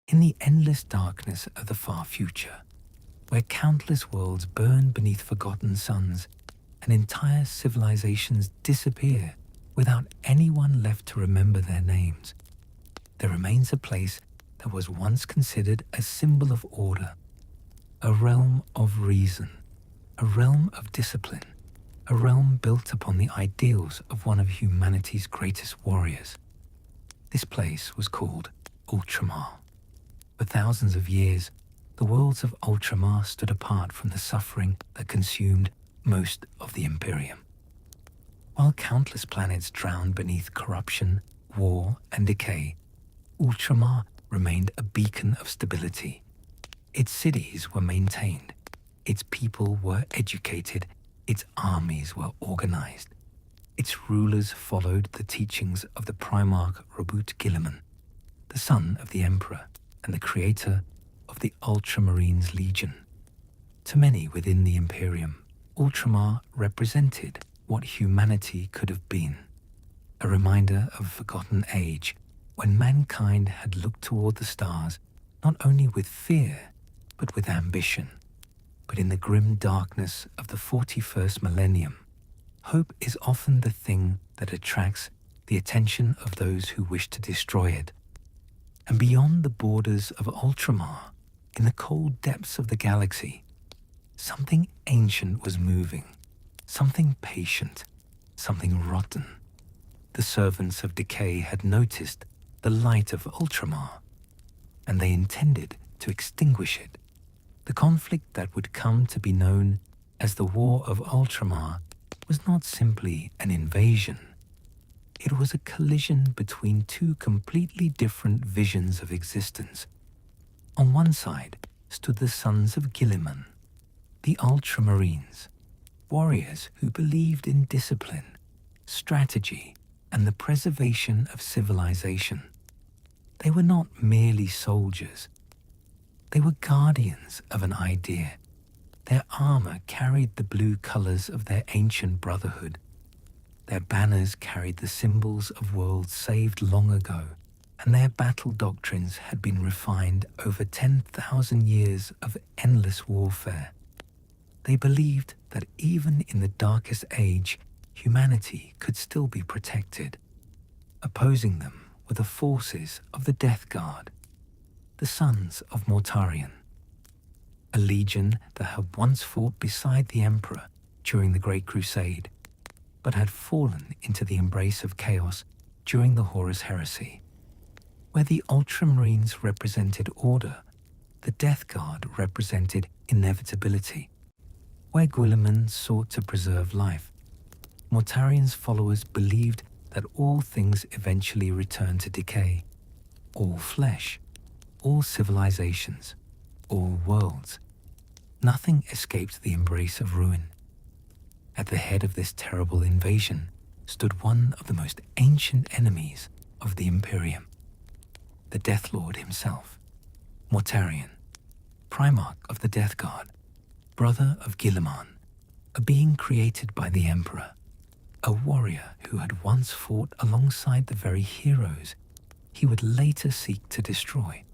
In the endless darkness of the far future, where countless worlds burn beneath forgotten suns and entire civilizations disappear without anyone left to remember their names, there remains a place that was once considered a symbol of order, a realm of reason, a realm of discipline, a realm built upon the ideals of one of humanity's greatest warriors. This place was called Ultramar. For thousands of years, the worlds of Ultramar stood apart from the suffering that consumed most of the Imperium. While countless planets drowned beneath corruption, war, and decay, Ultramar remained a beacon of stability. Its cities were maintained, its people were educated, its armies were organized. Its rulers followed the teachings of the Primarch Robert Guilliman, the son of the Emperor and the creator of the Ultramarines Legion. To many within the Imperium, Ultramar represented what humanity could have been, a reminder of a forgotten age when mankind had looked toward the stars not only with fear, but with ambition. But in the grim darkness of the 41st millennium, hope is often the thing that attracts the attention of those who wish to destroy it. And beyond the borders of Ultramar, in the cold depths of the galaxy, something ancient was moving, something patient, something rotten. The servants of decay had noticed the light of Ultramar, and they intended to extinguish it. The conflict that would come to be known as the War of Ultramar was not simply an invasion. It was a collision between two completely different visions of existence. On one side stood the sons of Guilliman, the Ultramarines, warriors who believed in discipline, strategy, and the preservation of civilization. They were not merely soldiers. They were guardians of an idea. Their armor carried the blue colors of their ancient brotherhood. Their banners carried the symbols of worlds saved long ago, and their battle doctrines had been refined over 10,000 years of endless warfare. They believed that even in the darkest age, humanity could still be protected. Opposing them were the forces of the Death Guard, the sons of Mortarion, a legion that had once fought beside the Emperor during the Great Crusade, but had fallen into the embrace of chaos during the Horus Heresy. Where the Ultramarines represented order, the Death Guard represented inevitability. Where Guilliman sought to preserve life, Mortarion's followers believed that all things eventually return to decay. All flesh, all civilizations, all worlds. Nothing escaped the embrace of ruin. At the head of this terrible invasion stood one of the most ancient enemies of the Imperium, the Death Lord himself, Mortarion, Primarch of the Death Guard, brother of Guilliman, a being created by the Emperor, a warrior who had once fought alongside the very heroes he would later seek to destroy.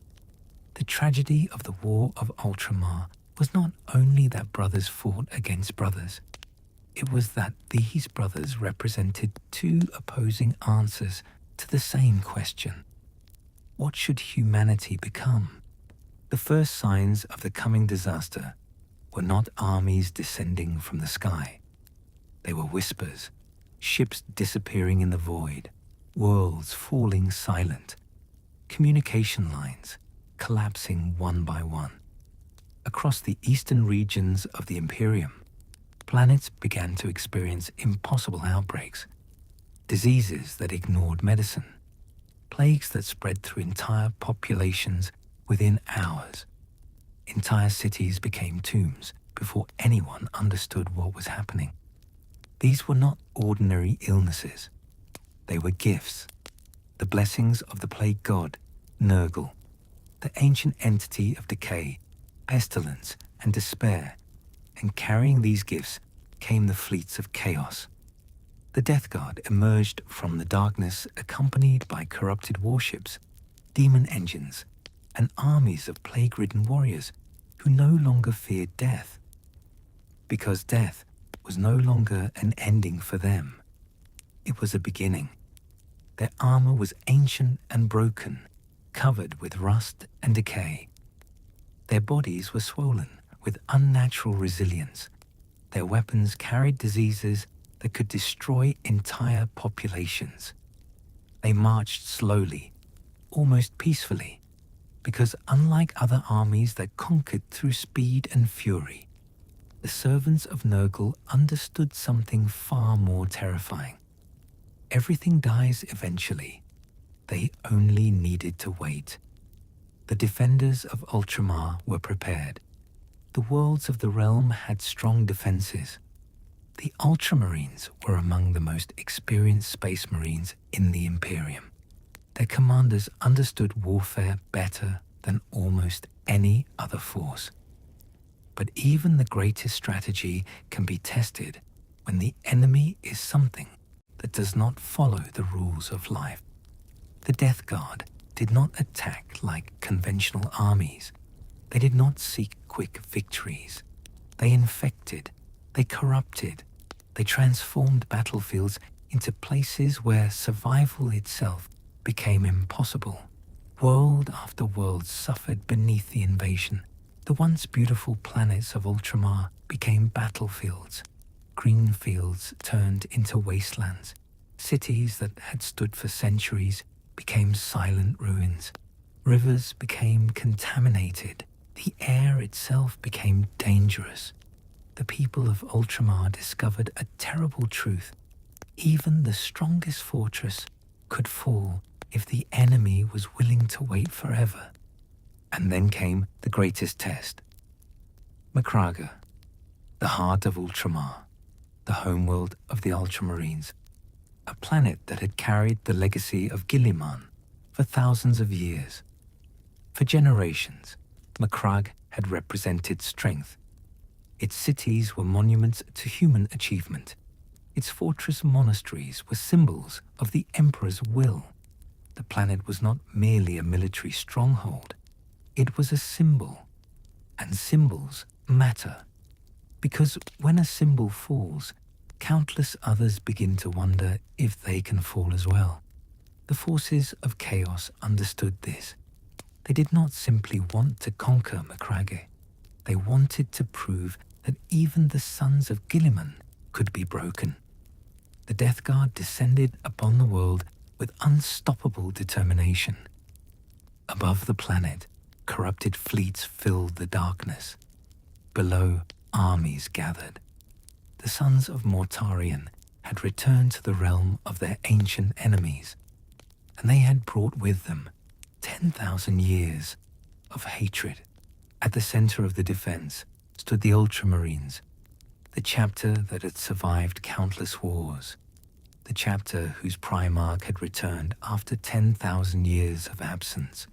The tragedy of the War of Ultramar was not only that brothers fought against brothers, it was that these brothers represented two opposing answers to the same question. What should humanity become? The first signs of the coming disaster were not armies descending from the sky. They were whispers, ships disappearing in the void, worlds falling silent, communication lines collapsing one by one. Across the eastern regions of the Imperium, planets began to experience impossible outbreaks, diseases that ignored medicine, plagues that spread through entire populations within hours. Entire cities became tombs before anyone understood what was happening. These were not ordinary illnesses. They were gifts, the blessings of the plague god, Nurgle, the ancient entity of decay, pestilence, and despair, and carrying these gifts came the fleets of chaos. The Death Guard emerged from the darkness accompanied by corrupted warships, demon engines, and armies of plague-ridden warriors who no longer feared death. Because death was no longer an ending for them. It was a beginning. Their armor was ancient and broken, covered with rust and decay. Their bodies were swollen with unnatural resilience. Their weapons carried diseases that could destroy entire populations. They marched slowly, almost peacefully, because unlike other armies that conquered through speed and fury, the servants of Nurgle understood something far more terrifying. Everything dies eventually. They only needed to wait. The defenders of Ultramar were prepared. The worlds of the realm had strong defenses. The Ultramarines were among the most experienced Space Marines in the Imperium. Their commanders understood warfare better than almost any other force. But even the greatest strategy can be tested when the enemy is something that does not follow the rules of life. The Death Guard did not attack like conventional armies. They did not seek quick victories. They infected, they corrupted, they transformed battlefields into places where survival itself became impossible. World after world suffered beneath the invasion. The once beautiful planets of Ultramar became battlefields. Green fields turned into wastelands. Cities that had stood for centuries became silent ruins. Rivers became contaminated. The air itself became dangerous. The people of Ultramar discovered a terrible truth. Even the strongest fortress could fall if the enemy was willing to wait forever. And then came the greatest test. Macragge, the heart of Ultramar, the homeworld of the Ultramarines, a planet that had carried the legacy of Guilliman for thousands of years. For generations, Macragge had represented strength. Its cities were monuments to human achievement. Its fortress monasteries were symbols of the Emperor's will. The planet was not merely a military stronghold. It was a symbol. And symbols matter. Because when a symbol falls, countless others begin to wonder if they can fall as well. The forces of chaos understood this. They did not simply want to conquer Macragge. They wanted to prove that even the sons of Guilliman could be broken. The Death Guard descended upon the world with unstoppable determination. Above the planet, corrupted fleets filled the darkness. Below, armies gathered. The sons of Mortarion had returned to the realm of their ancient enemies, and they had brought with them 10,000 years of hatred. At the center of the defense stood the Ultramarines, the chapter that had survived countless wars, the chapter whose Primarch had returned after 10,000 years of absence.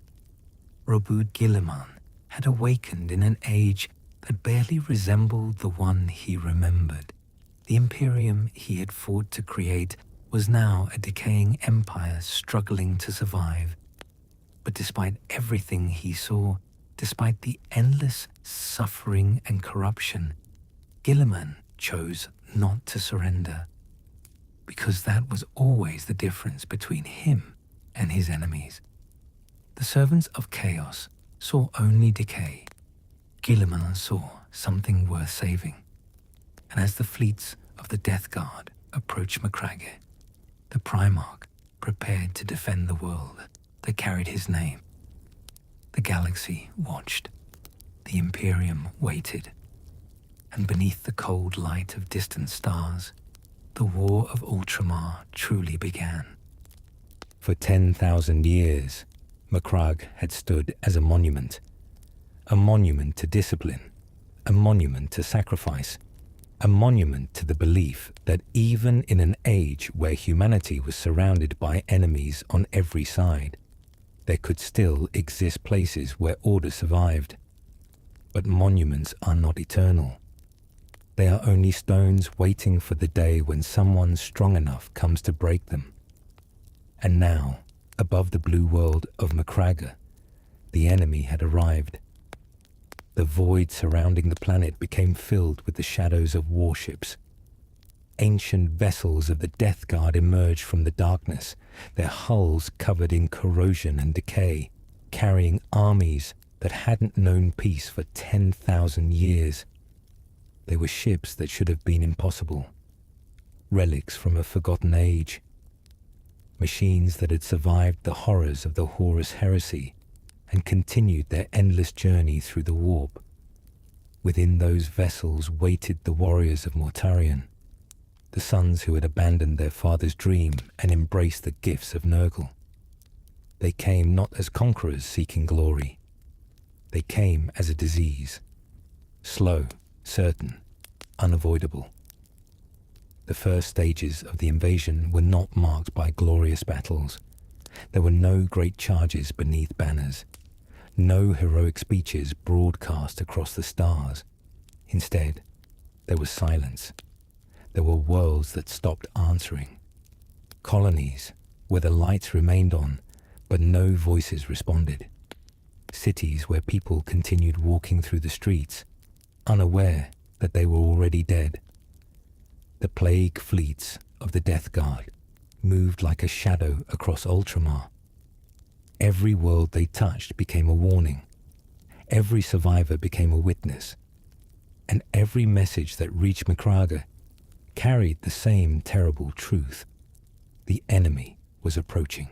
Robud Guilliman had awakened in an age that barely resembled the one he remembered. The Imperium he had fought to create was now a decaying empire struggling to survive. But despite everything he saw, despite the endless suffering and corruption, Guilliman chose not to surrender. Because that was always the difference between him and his enemies. The servants of chaos saw only decay. Guilliman saw something worth saving. And as the fleets of the Death Guard approached Macragge, the Primarch prepared to defend the world that carried his name. The galaxy watched. The Imperium waited. And beneath the cold light of distant stars, the War of Ultramar truly began. For 10,000 years, Macragge had stood as a monument to discipline, a monument to sacrifice, a monument to the belief that even in an age where humanity was surrounded by enemies on every side, there could still exist places where order survived. But monuments are not eternal. They are only stones waiting for the day when someone strong enough comes to break them. And now, above the blue world of Macragge, The enemy had arrived. The void surrounding the planet became filled with the shadows of warships. Ancient vessels of the Death Guard emerged from the darkness, their hulls covered in corrosion and decay, carrying armies that hadn't known peace for 10,000 years. They were ships that should have been impossible, relics from a forgotten age, machines that had survived the horrors of the Horus heresy and continued their endless journey through the warp. Within those vessels waited the warriors of Mortarion, the sons who had abandoned their father's dream and embraced the gifts of Nurgle. They came not as conquerors seeking glory. They came as a disease, slow, certain, unavoidable. The first stages of the invasion were not marked by glorious battles. There were no great charges beneath banners, no heroic speeches broadcast across the stars. Instead, there was silence. There were worlds that stopped answering. Colonies where the lights remained on, but no voices responded. Cities where people continued walking through the streets, unaware that they were already dead. The plague fleets of the Death Guard moved like a shadow across Ultramar. Every world they touched became a warning. Every survivor became a witness. And every message that reached Macraga carried the same terrible truth. The enemy was approaching.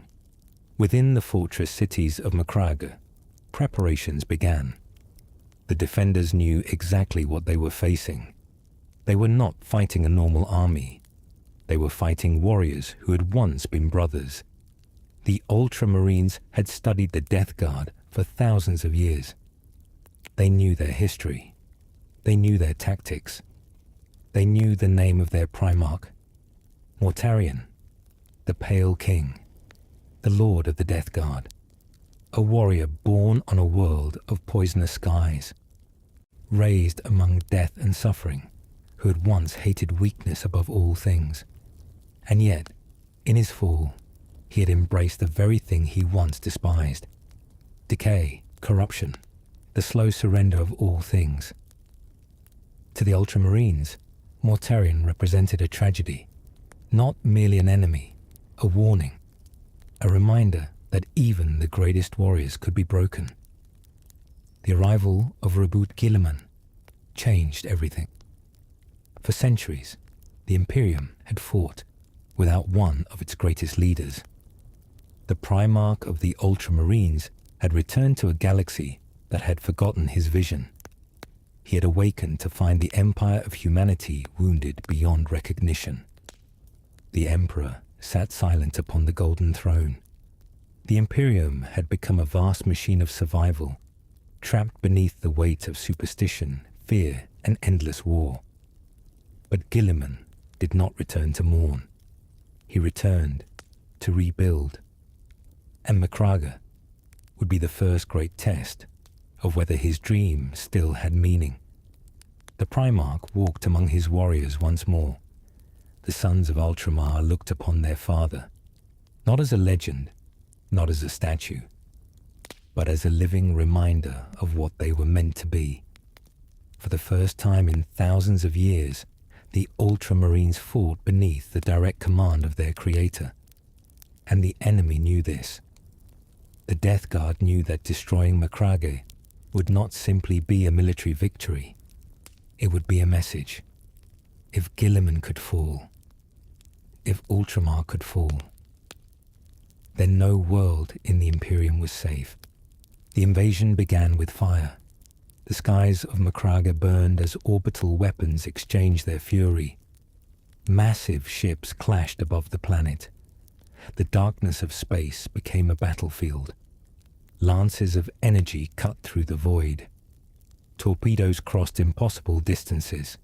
Within the fortress cities of Macraga, preparations began. The defenders knew exactly what they were facing. They were not fighting a normal army. They were fighting warriors who had once been brothers. The Ultramarines had studied the Death Guard for thousands of years. They knew their history. They knew their tactics. They knew the name of their Primarch, Mortarion, the Pale King, the Lord of the Death Guard, a warrior born on a world of poisonous skies, raised among death and suffering, who had once hated weakness above all things. And yet, in his fall, he had embraced the very thing he once despised: decay, corruption, the slow surrender of all things. To the Ultramarines, Mortarion represented a tragedy, not merely an enemy, a warning, a reminder that even the greatest warriors could be broken. The arrival of Reboot Guilliman changed everything. For centuries, the Imperium had fought without one of its greatest leaders. The Primarch of the Ultramarines had returned to a galaxy that had forgotten his vision. He had awakened to find the empire of humanity wounded beyond recognition. The Emperor sat silent upon the golden throne. The Imperium had become a vast machine of survival, trapped beneath the weight of superstition, fear, and endless war. But Guilliman did not return to mourn. He returned to rebuild. And Macraga would be the first great test of whether his dream still had meaning. The Primarch walked among his warriors once more. The sons of Ultramar looked upon their father, not as a legend, not as a statue, but as a living reminder of what they were meant to be. For the first time in thousands of years, the Ultramarines fought beneath the direct command of their creator. And the enemy knew this. The Death Guard knew that destroying Macraga would not simply be a military victory. It would be a message. If Guilliman could fall, if Ultramar could fall, then no world in the Imperium was safe. The invasion began with fire. The skies of Macraga burned as orbital weapons exchanged their fury. Massive ships clashed above the planet. The darkness of space became a battlefield. Lances of energy cut through the void. Torpedoes crossed impossible distances.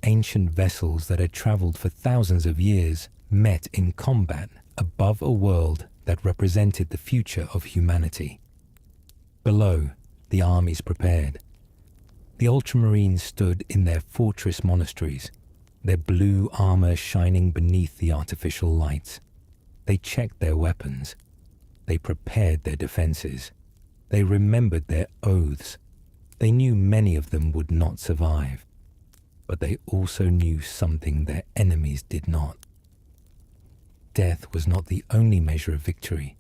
Ancient vessels that had traveled for thousands of years met in combat above a world that represented the future of humanity. Below, the armies prepared. The Ultramarines stood in their fortress monasteries, their blue armor shining beneath the artificial lights. They checked their weapons. They prepared their defenses. They remembered their oaths. They knew many of them would not survive. But they also knew something their enemies did not. Death was not the only measure of victory.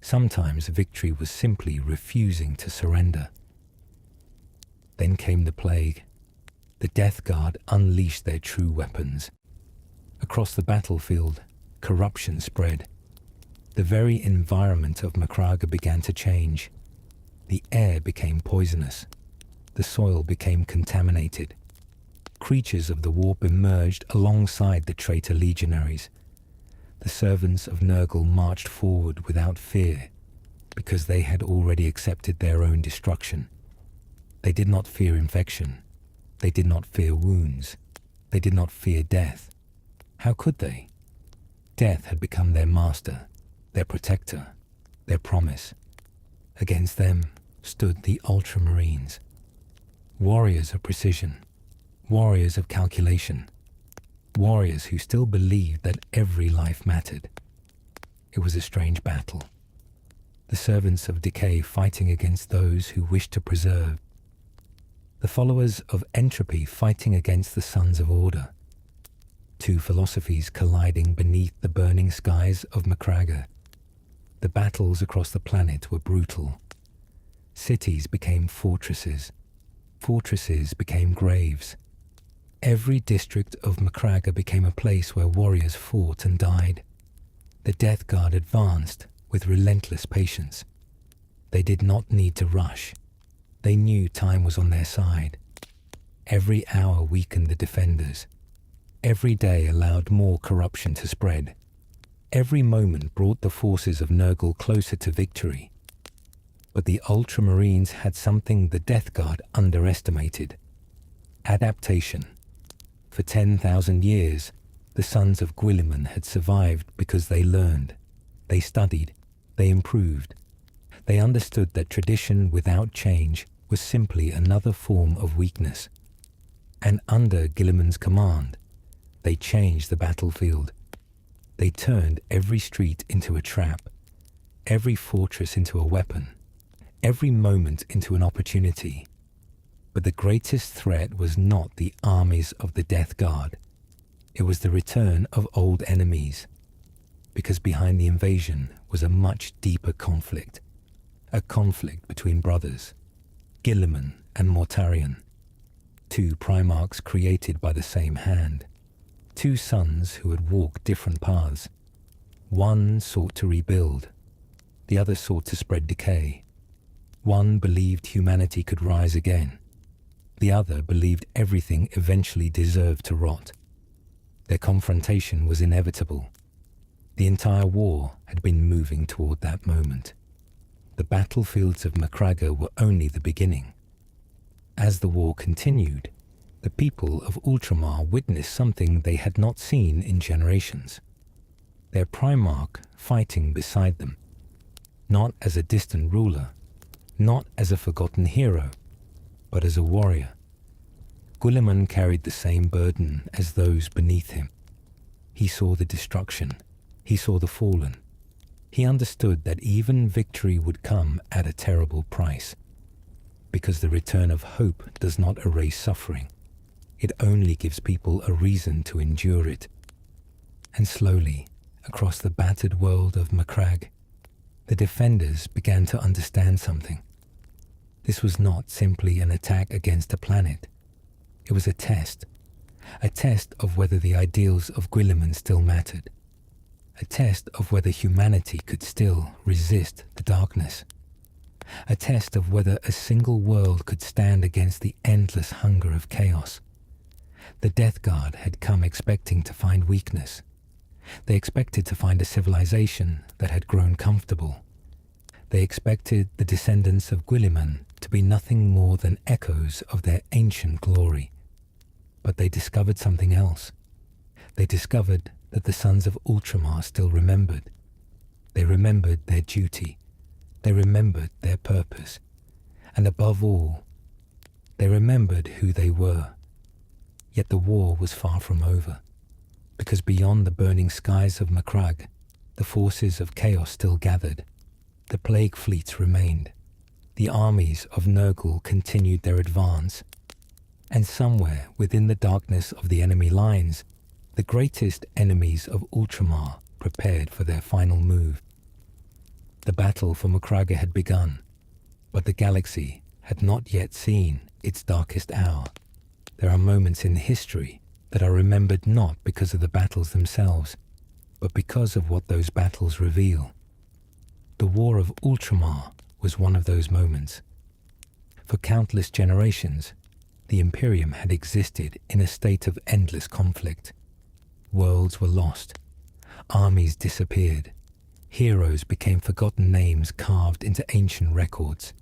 Sometimes victory was simply refusing to surrender. Then came the plague. The Death Guard unleashed their true weapons. Across the battlefield, corruption spread. The very environment of Macraga began to change. The air became poisonous. The soil became contaminated. Creatures of the warp emerged alongside the traitor legionaries. The servants of Nurgle marched forward without fear, because they had already accepted their own destruction. They did not fear infection. They did not fear wounds. They did not fear death. How could they? Death had become their master, their protector, their promise. Against them stood the Ultramarines. Warriors of precision, warriors of calculation, warriors who still believed that every life mattered. It was a strange battle. The servants of decay fighting against those who wished to preserve. The followers of entropy fighting against the sons of order. Two philosophies colliding beneath the burning skies of Macraga. The battles across the planet were brutal. Cities became fortresses. Fortresses became graves. Every district of Macraga became a place where warriors fought and died. The Death Guard advanced with relentless patience. They did not need to rush. They knew time was on their side. Every hour weakened the defenders. Every day allowed more corruption to spread. Every moment brought the forces of Nurgle closer to victory. But the Ultramarines had something the Death Guard underestimated. Adaptation. For 10,000 years, the sons of Guilliman had survived because they learned. They studied. They improved. They understood that tradition without change was simply another form of weakness. And under Guilliman's command, they changed the battlefield. They turned every street into a trap, every fortress into a weapon, every moment into an opportunity. But the greatest threat was not the armies of the Death Guard. It was the return of old enemies, because behind the invasion was a much deeper conflict, a conflict between brothers, Guilliman and Mortarion, two Primarchs created by the same hand, two sons who had walked different paths. One sought to rebuild, the other sought to spread decay. One believed humanity could rise again, the other believed everything eventually deserved to rot. Their confrontation was inevitable. The entire war had been moving toward that moment. The battlefields of Macraga were only the beginning. As the war continued, the people of Ultramar witnessed something they had not seen in generations. Their Primarch fighting beside them, not as a distant ruler, not as a forgotten hero, but as a warrior. Guilliman carried the same burden as those beneath him. He saw the destruction. He saw the fallen. He understood that even victory would come at a terrible price, because the return of hope does not erase suffering. It only gives people a reason to endure it. And slowly, across the battered world of Macrag, the defenders began to understand something. This was not simply an attack against a planet. It was a test of whether the ideals of Guilliman still mattered, a test of whether humanity could still resist the darkness, a test of whether a single world could stand against the endless hunger of chaos. The Death Guard had come expecting to find weakness. They expected to find a civilization that had grown comfortable. They expected the descendants of Guilliman to be nothing more than echoes of their ancient glory. But they discovered something else. They discovered that the sons of Ultramar still remembered. They remembered their duty. They remembered their purpose. And above all, they remembered who they were. Yet the war was far from over, because beyond the burning skies of Macrag, the forces of chaos still gathered. The plague fleets remained. the armies of Nurgle continued their advance, and somewhere within the darkness of the enemy lines, the greatest enemies of Ultramar prepared for their final move. The battle for Macragge had begun, but the galaxy had not yet seen its darkest hour. There are moments in history that are remembered not because of the battles themselves, but because of what those battles reveal. The War of Ultramar was one of those moments. For countless generations, the Imperium had existed in a state of endless conflict. Worlds were lost, armies disappeared, heroes became forgotten names carved into ancient records.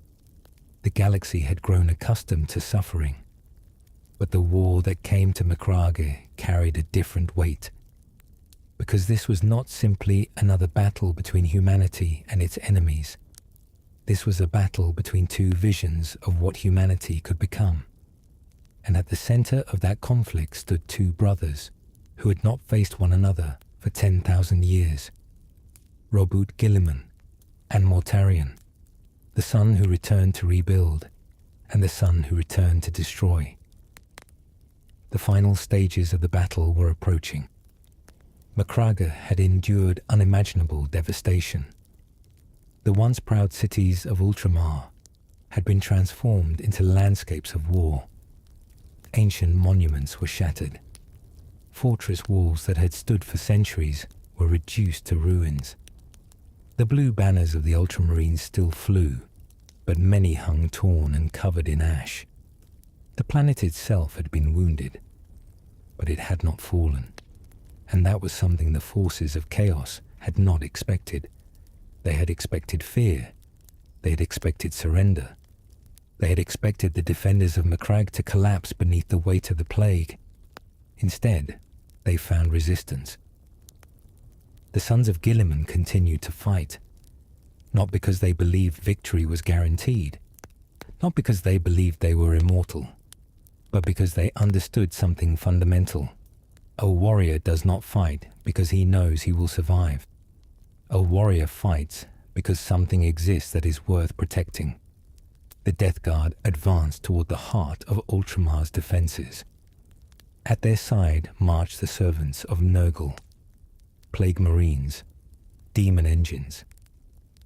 The galaxy had grown accustomed to suffering, but the war that came to Macragge carried a different weight, because this was not simply another battle between humanity and its enemies. This was a battle between two visions of what humanity could become. And at the center of that conflict stood two brothers who had not faced one another for 10,000 years. Robert Guilliman and Mortarion, the son who returned to rebuild and the son who returned to destroy. The final stages of the battle were approaching. Macragge had endured unimaginable devastation. The once proud cities of Ultramar had been transformed into landscapes of war. Ancient monuments were shattered. Fortress walls that had stood for centuries were reduced to ruins. The blue banners of the Ultramarines still flew, but many hung torn and covered in ash. The planet itself had been wounded, but it had not fallen, and that was something the forces of chaos had not expected. They had expected fear. They had expected surrender. They had expected the defenders of Macragge to collapse beneath the weight of the plague. Instead, they found resistance. The sons of Guilliman continued to fight, not because they believed victory was guaranteed, not because they believed they were immortal, but because they understood something fundamental. A warrior does not fight because he knows he will survive. A warrior fights because something exists that is worth protecting. The Death Guard advanced toward the heart of Ultramar's defenses. At their side marched the servants of Nurgle, plague marines, demon engines,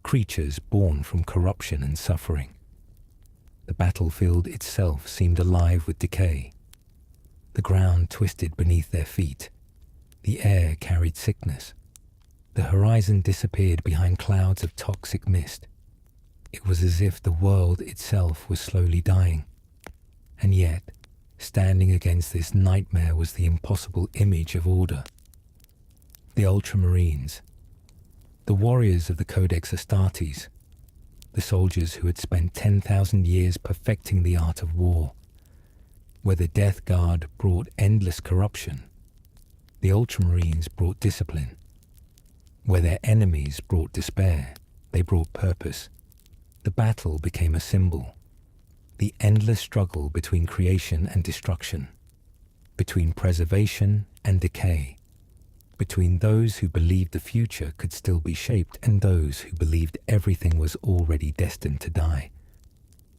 creatures born from corruption and suffering. The battlefield itself seemed alive with decay. The ground twisted beneath their feet. The air carried sickness. The horizon disappeared behind clouds of toxic mist. It was as if the world itself was slowly dying. And yet, standing against this nightmare was the impossible image of order. The Ultramarines, the warriors of the Codex Astartes, the soldiers who had spent 10,000 years perfecting the art of war. Where the Death Guard brought endless corruption, the Ultramarines brought discipline. Where their enemies brought despair, they brought purpose. The battle became a symbol. The endless struggle between creation and destruction, between preservation and decay, between those who believed the future could still be shaped and those who believed everything was already destined to die.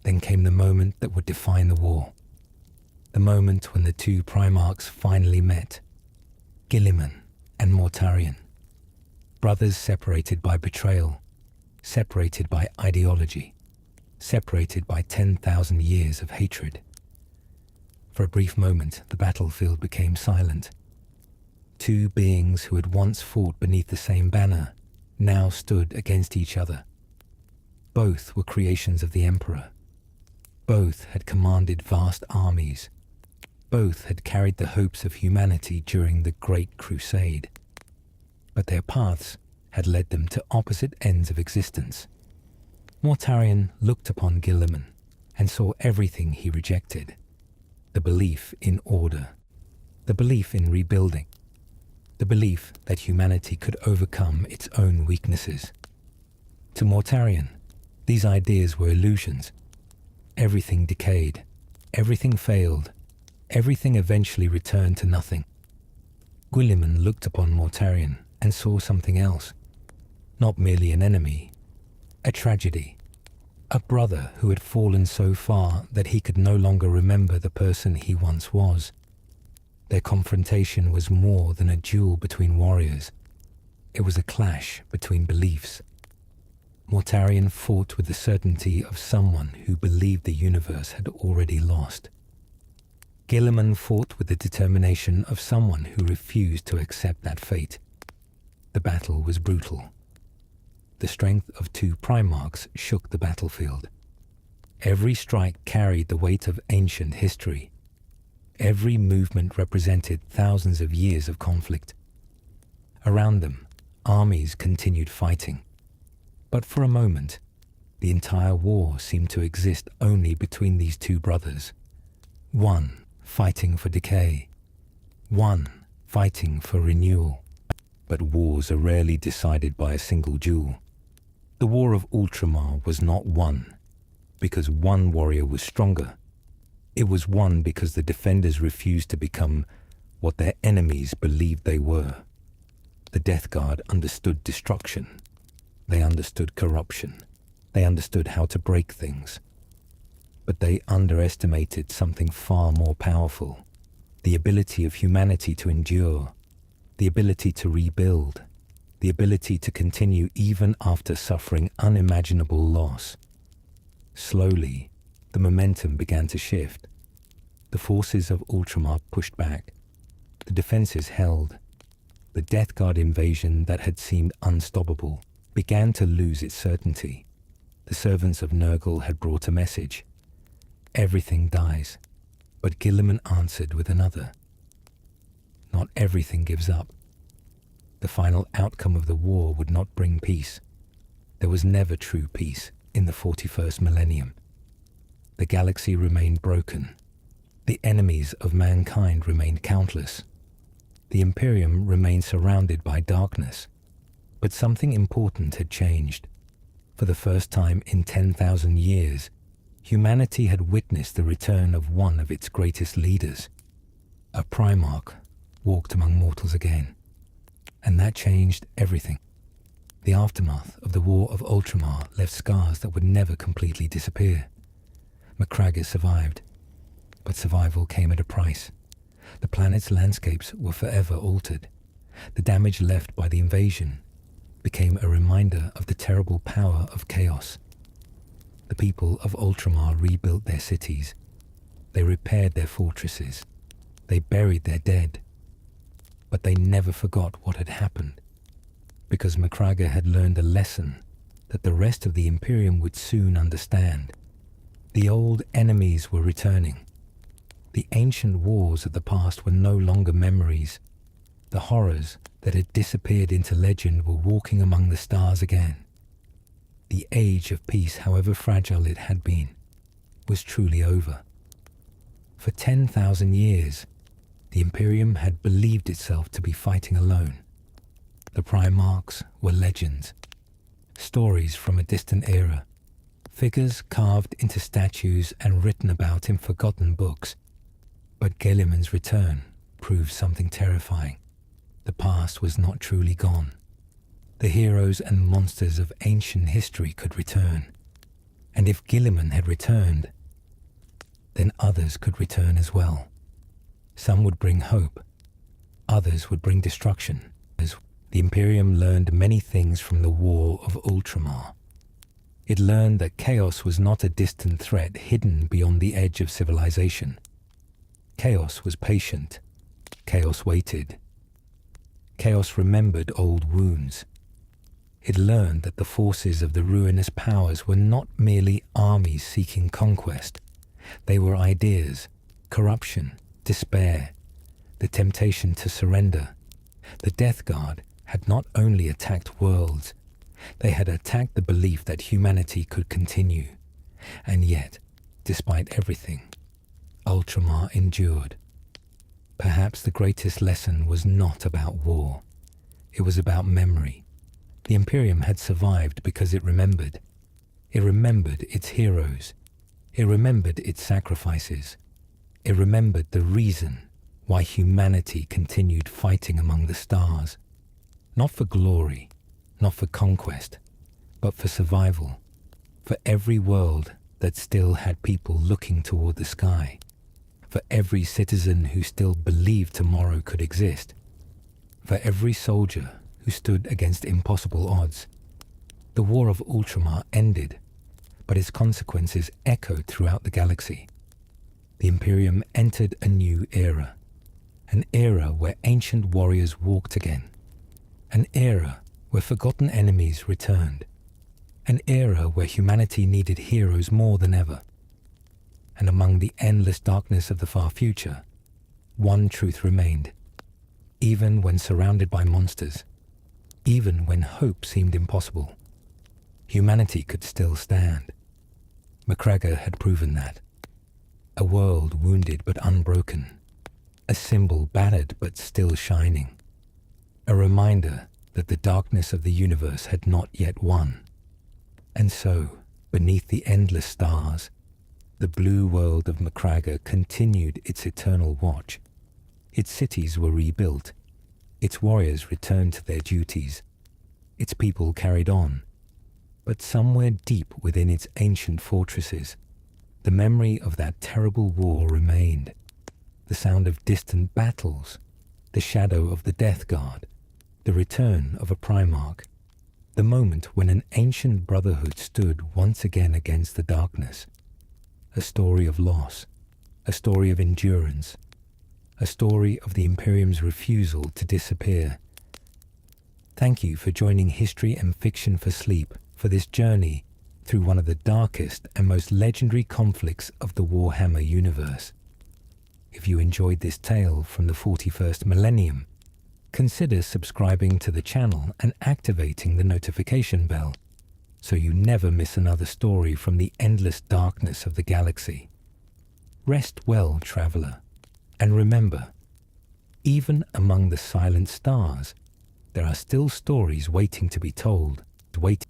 Then came the moment that would define the war. The moment when the two Primarchs finally met, Guilliman and Mortarion. Brothers separated by betrayal, separated by ideology, separated by 10,000 years of hatred. For a brief moment, the battlefield became silent. Two beings who had once fought beneath the same banner now stood against each other. Both were creations of the Emperor. Both had commanded vast armies. Both had carried the hopes of humanity during the Great Crusade. But their paths had led them to opposite ends of existence. Mortarion looked upon Guilliman and saw everything he rejected. The belief in order, the belief in rebuilding, the belief that humanity could overcome its own weaknesses. To Mortarion, these ideas were illusions. Everything decayed, everything failed, everything eventually returned to nothing. Guilliman looked upon Mortarion and saw something else. Not merely an enemy, a tragedy. A brother who had fallen so far that he could no longer remember the person he once was. Their confrontation was more than a duel between warriors. It was a clash between beliefs. Mortarion fought with the certainty of someone who believed the universe had already lost. Guilliman fought with the determination of someone who refused to accept that fate. The battle was brutal. The strength of two Primarchs shook the battlefield. Every strike carried the weight of ancient history. Every movement represented thousands of years of conflict. Around them, armies continued fighting. But for a moment, the entire war seemed to exist only between these two brothers. One fighting for decay. One fighting for renewal. But wars are rarely decided by a single duel. The War of Ultramar was not won because one warrior was stronger. It was won because the defenders refused to become what their enemies believed they were. The Death Guard understood destruction. They understood corruption. They understood how to break things. But they underestimated something far more powerful: the ability of humanity to endure, the ability to rebuild, the ability to continue even after suffering unimaginable loss. Slowly, the momentum began to shift. The forces of Ultramar pushed back. The defenses held. The Death Guard invasion that had seemed unstoppable began to lose its certainty. The servants of Nurgle had brought a message. Everything dies, but Guilliman answered with another. Not everything gives up. The final outcome of the war would not bring peace. There was never true peace in the 41st millennium. The galaxy remained broken. The enemies of mankind remained countless. The Imperium remained surrounded by darkness. But something important had changed. For the first time in 10,000 years, humanity had witnessed the return of one of its greatest leaders. A Primarch walked among mortals again. And that changed everything. The aftermath of the War of Ultramar left scars that would never completely disappear. Macragge survived, but survival came at a price. The planet's landscapes were forever altered. The damage left by the invasion became a reminder of the terrible power of chaos. The people of Ultramar rebuilt their cities. They repaired their fortresses. They buried their dead. But they never forgot what had happened, because Macragge had learned a lesson that the rest of the Imperium would soon understand. The old enemies were returning. The ancient wars of the past were no longer memories. The horrors that had disappeared into legend were walking among the stars again. The age of peace, however fragile it had been, was truly over. For 10,000 years, the Imperium had believed itself to be fighting alone. The Primarchs were legends, stories from a distant era, figures carved into statues and written about in forgotten books. But Guilliman's return proved something terrifying. The past was not truly gone. The heroes and monsters of ancient history could return. And if Guilliman had returned, then others could return as well. Some would bring hope. Others would bring destruction. The Imperium learned many things from the War of Ultramar. It learned that chaos was not a distant threat hidden beyond the edge of civilization. Chaos was patient. Chaos waited. Chaos remembered old wounds. It learned that the forces of the ruinous powers were not merely armies seeking conquest. They were ideas, corruption, despair, the temptation to surrender. The Death Guard had not only attacked worlds, they had attacked the belief that humanity could continue. And yet, despite everything, Ultramar endured. Perhaps the greatest lesson was not about war. It was about memory. The Imperium had survived because it remembered. It remembered its heroes. It remembered its sacrifices. It remembered the reason why humanity continued fighting among the stars. Not for glory, not for conquest, but for survival. For every world that still had people looking toward the sky, for every citizen who still believed tomorrow could exist, for every soldier who stood against impossible odds, the War of Ultramar ended, but its consequences echoed throughout the galaxy. The Imperium entered a new era, an era where ancient warriors walked again, an era where forgotten enemies returned, an era where humanity needed heroes more than ever. And among the endless darkness of the far future, one truth remained. Even when surrounded by monsters, even when hope seemed impossible, humanity could still stand. McGregor had proven that. A world wounded but unbroken, a symbol battered but still shining, a reminder that the darkness of the universe had not yet won. And so, beneath the endless stars, the blue world of McGregor continued its eternal watch. Its cities were rebuilt, its warriors returned to their duties, its people carried on. But somewhere deep within its ancient fortresses, the memory of that terrible war remained. The sound of distant battles, the shadow of the Death Guard, the return of a Primarch, the moment when an ancient brotherhood stood once again against the darkness. A story of loss, a story of endurance, a story of the Imperium's refusal to disappear. Thank you for joining History and Fiction for Sleep for this journey through one of the darkest and most legendary conflicts of the Warhammer universe. If you enjoyed this tale from the 41st millennium, consider subscribing to the channel and activating the notification bell so you never miss another story from the endless darkness of the galaxy. Rest well, traveler, and remember, even among the silent stars, there are still stories waiting to be told, waiting